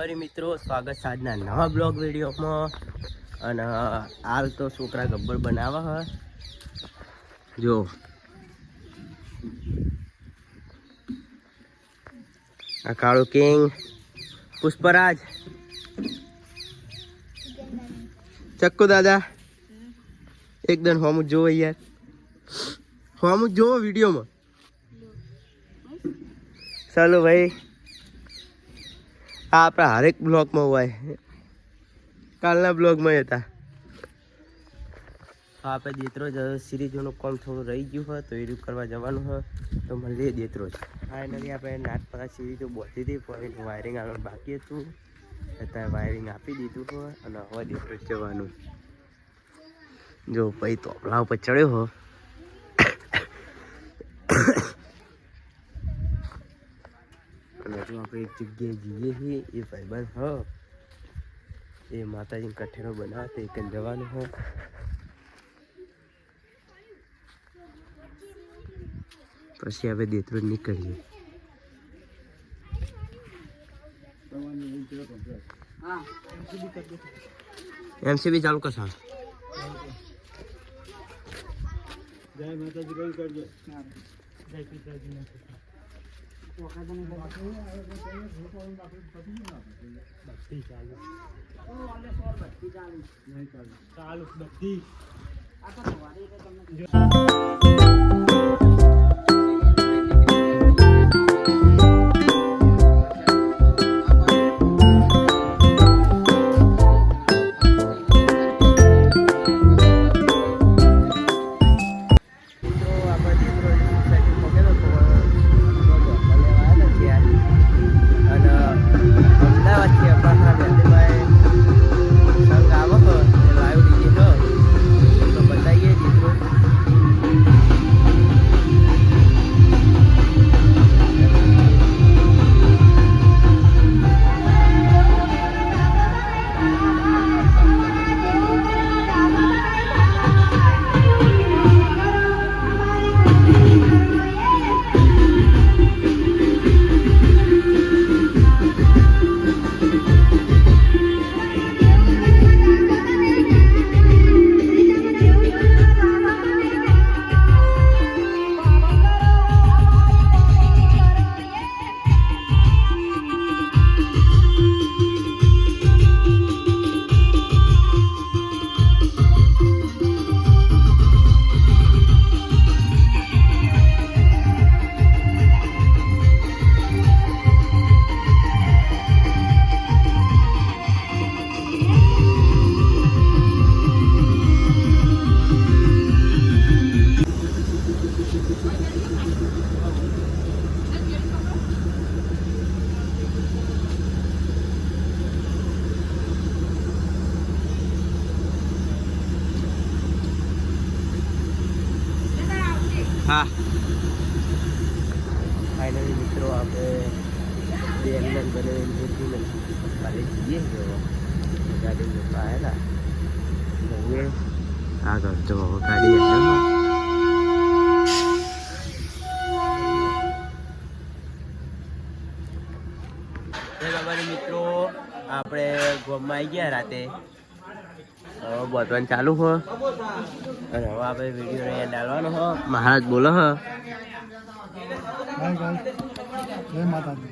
અમારી મિત્રો, સ્વાગત છે આજના નવા બ્લોગ વિડીયોમાં. અને હાલ તો છોકરા ગબ્બર બનાવે હ. જો આ કાળો કિંગ, પુષ્પરાજ, ચક્કુ દાદા એકદમ હોમ જોવો યાર, હોમ જોવો વિડીયોમાં. ચાલો ભાઈ, આ આપણા હરેક બ્લોગમાં હોય, કાલના બ્લોગમાં હતા. આપણે દેતરોજ સિરીઝોનું કામ થોડું રહી ગયું હોય તો એ રીત કરવા જવાનું હોય તો મળીએ દેતરોજ. ફાઇનલી આપણે નાટપરા સિરીઝો બોલતી હતી પણ વાયરિંગ આગળ બાકી હતું, અત્યારે વાયરિંગ આપી દીધું હોય અને હવે દેતરોજ જવાનું. જો ભાઈ તોપલા ઉપર ચડ્યો હો. અને જો આપણે એક જગ્યાએ જઈએ છીએ, એ ભાઈબંધ હ એ માતાજીને કઠેરો બનાવે એક જવાનું હોય. પછી આપણે દેતરોજ નીકળીએ. એમસીબી ચાલુ કરશો. જય માતાજી કઈ કરજો. જય પિતાજી. ચાલુ બત્તી. હા ફાઇનલી મિત્રો, આપણે બે એમ્બુલન્સ બને કાલે જઈએ ગાડી જતા આવેલા આગળ તો ગાડી અમારી મિત્રો. આપણે ગોમમાં આવી ગયા રાતે, બોલવાનું ચાલુ હો અને હવે આપણે વિડીયો અહીંયા ડાલવાનો હો. મહારાજ બોલો હ. જય માતાજી.